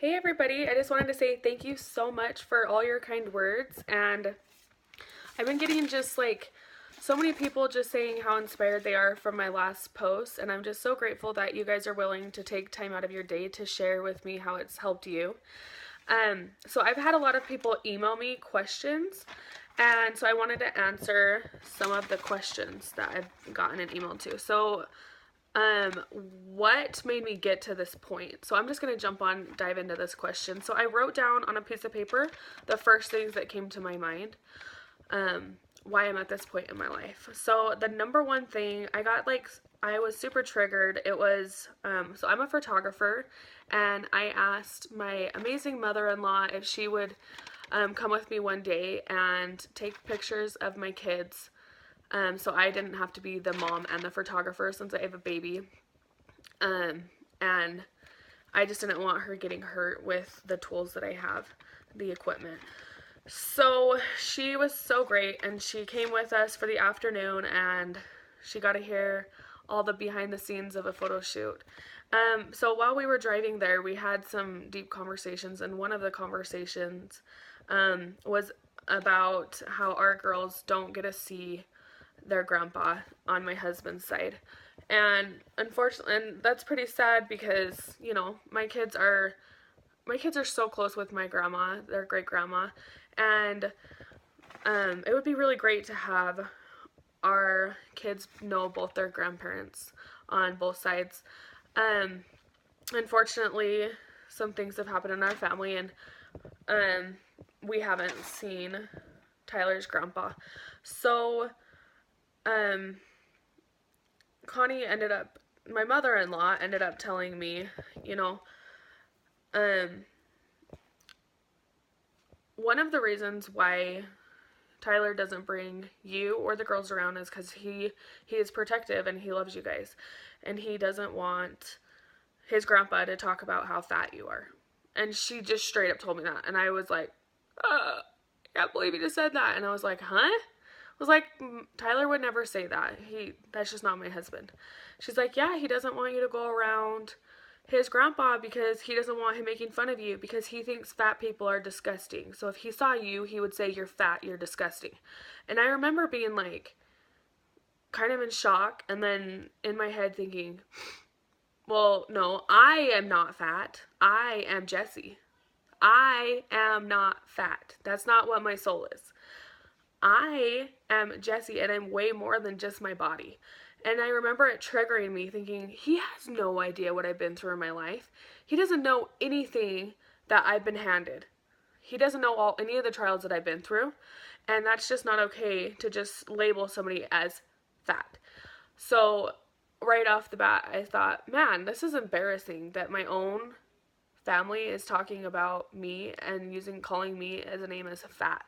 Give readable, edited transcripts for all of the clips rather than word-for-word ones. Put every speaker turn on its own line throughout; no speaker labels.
Hey everybody, I just wanted to say thank you so much for all your kind words. And I've been getting just like so many people just saying how inspired they are from my last post. And I'm just so grateful that you guys are willing to take time out of your day to share with me how it's helped you. So I've had a lot of people email me questions. And so I wanted to answer some of the questions that I've gotten an email to. Um, what made me get to this point? So I'm just gonna dive into this question. So I wrote down on a piece of paper the first things that came to my mind, why I'm at this point in my life. So the number one thing I was super triggered. It was, so I'm a photographer, and I asked my amazing mother-in-law if she would come with me one day and take pictures of my kids, so I didn't have to be the mom and the photographer since I have a baby. And I just didn't want her getting hurt with the tools that I have, the equipment. So she was so great, and she came with us for the afternoon, and she got to hear all the behind the scenes of a photo shoot. So while we were driving there, we had some deep conversations, and one of the conversations was about how our girls don't get to see their grandpa on my husband's side. And unfortunately, and that's pretty sad because, my kids are so close with my grandma, their great grandma, and it would be really great to have our kids know both their grandparents on both sides. Um, Unfortunately, some things have happened in our family, and um, we haven't seen Tyler's grandpa. So, um, Connie ended up, my mother-in-law ended up telling me, you know, um, one of the reasons why Tyler doesn't bring you or the girls around is because he is protective and he loves you guys, and he doesn't want his grandpa to talk about how fat you are. And she just straight up told me that, and I was like, I can't believe he just said that. And I was like, huh? I was like, Tyler would never say that. That's just not my husband. She's like, yeah, he doesn't want you to go around his grandpa because he doesn't want him making fun of you because he thinks fat people are disgusting. So if he saw you, he would say, you're fat, you're disgusting. And I remember being like, kind of in shock, and then in my head thinking, well, no, I am not fat. I am Jessie. I am not fat. That's not what my soul is. I am Jessie, and I'm way more than just my body. And I remember it triggering me, thinking, he has no idea what I've been through in my life. He doesn't know anything that I've been handed. He doesn't know any of the trials that I've been through. And that's just not okay to just label somebody as fat. So right off the bat, I thought, man, this is embarrassing that my own family is talking about me and calling me as a name as fat.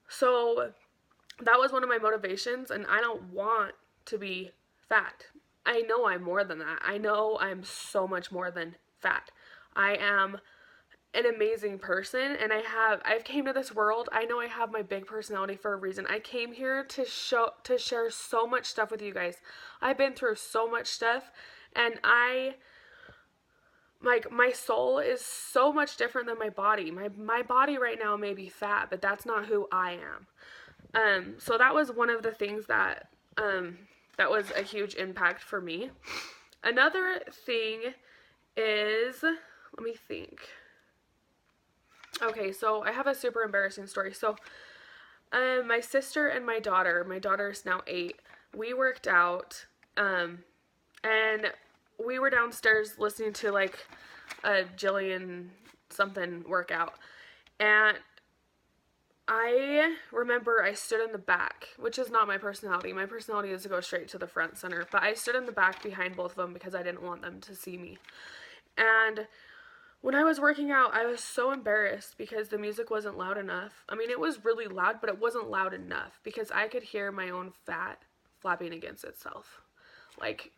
So that was one of my motivations, and I don't want to be fat. I know I'm more than that. I know I'm so much more than fat. I am an amazing person, and I've came to this world. I know I have my big personality for a reason. I came here to share so much stuff with you guys. I've been through so much stuff, and my soul is so much different than my body. My body right now may be fat, but that's not who I am. So that was one of the things that was a huge impact for me. Another thing is, let me think. Okay, so I have a super embarrassing story. So, my sister and my daughter is now 8, we worked out, and we were downstairs listening to like a Jillian something workout. And I remember I stood in the back, which is not my personality. My personality is to go straight to the front center. But I stood in the back behind both of them because I didn't want them to see me. And when I was working out, I was so embarrassed because the music wasn't loud enough. I mean, it was really loud, but it wasn't loud enough because I could hear my own fat flapping against itself. Like,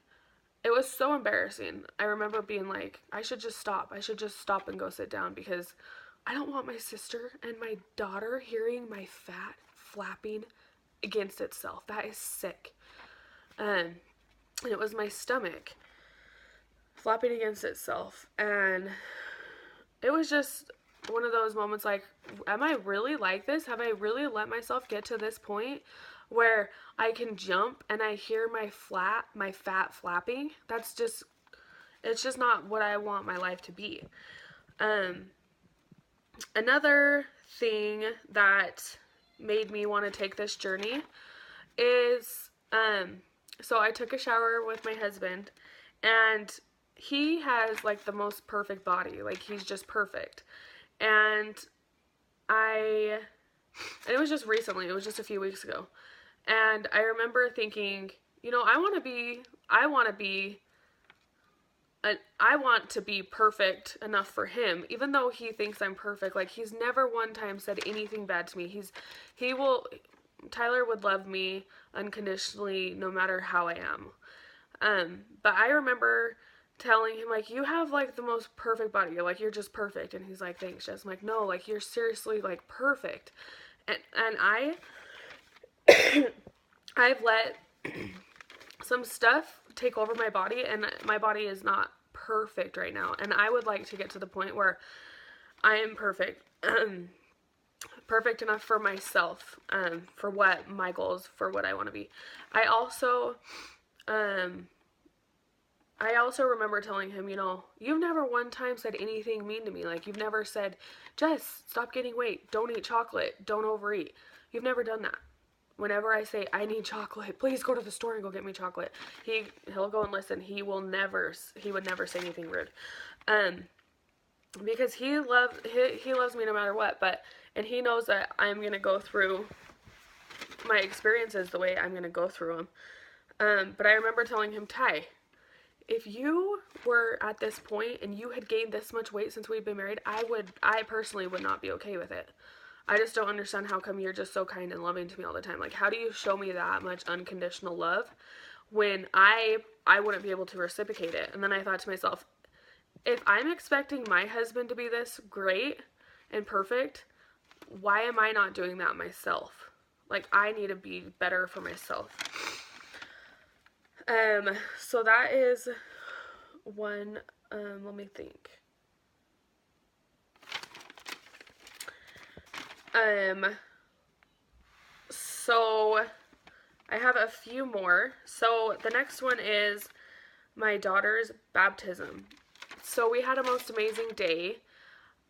it was so embarrassing. I remember being like, I should just stop. I should just stop and go sit down because I don't want my sister and my daughter hearing my fat flapping against itself. That is sick. And it was my stomach flapping against itself. And it was just one of those moments like, am I really like this? Have I really let myself get to this point where I can jump and I hear my fat flapping? It's just not what I want my life to be. Um, Another thing that made me want to take this journey is, so I took a shower with my husband, and he has like the most perfect body. Like, he's just perfect. And I, and it was just recently, it was just a few weeks ago. And I remember thinking, I want to be perfect enough for him, even though he thinks I'm perfect. Like, he's never one time said anything bad to me. Tyler would love me unconditionally no matter how I am. But I remember telling him, like, you have like the most perfect body. You're just perfect. And he's like, thanks, Jess. I'm like, no, like, you're seriously like perfect. And I've let some stuff take over my body, and my body is not perfect right now. And I would like to get to the point where I am perfect. Perfect enough for myself, for what my goals, for what I want to be. I also remember telling him, you've never one time said anything mean to me. Like, you've never said, Jess, stop gaining weight, don't eat chocolate, don't overeat. You've never done that. Whenever I say, I need chocolate, please go to the store and go get me chocolate, he'll go and listen. He would never say anything rude. Because he loves me no matter what, and he knows that I'm going to go through my experiences the way I'm going to go through them. But I remember telling him, Ty, if you were at this point and you had gained this much weight since we've been married, I personally would not be okay with it. I just don't understand how come you're just so kind and loving to me all the time. Like, how do you show me that much unconditional love when I wouldn't be able to reciprocate it? And then I thought to myself, if I'm expecting my husband to be this great and perfect, why am I not doing that myself? Like, I need to be better for myself. So that is one, let me think. So I have a few more. So the next one is my daughter's baptism. So we had a most amazing day,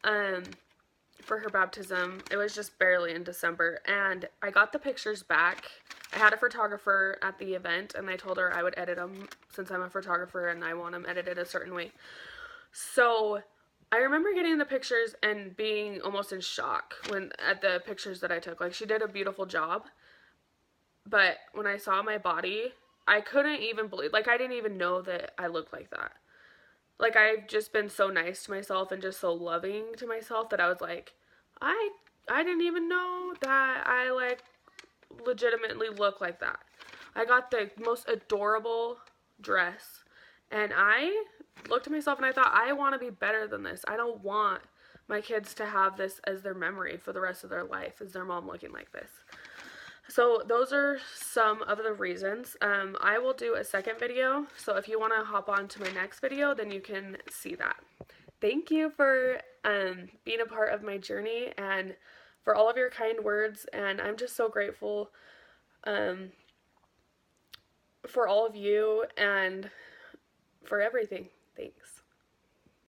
for her baptism. It was just barely in December, and I got the pictures back. I had a photographer at the event, and I told her I would edit them since I'm a photographer and I want them edited a certain way. So I remember getting the pictures and being almost in shock at the pictures that I took. Like, she did a beautiful job, but when I saw my body, I couldn't even believe, like, I didn't even know that I looked like that. Like, I've just been so nice to myself and just so loving to myself that I was like, I didn't even know that I, like, legitimately look like that. I got the most adorable dress, and I looked at myself and I thought, I want to be better than this. I don't want my kids to have this as their memory for the rest of their life, as their mom looking like this. So those are some of the reasons. I will do a second video, so if you want to hop on to my next video, then you can see that. Thank you for being a part of my journey and for all of your kind words, and I'm just so grateful for all of you and for everything. Thanks.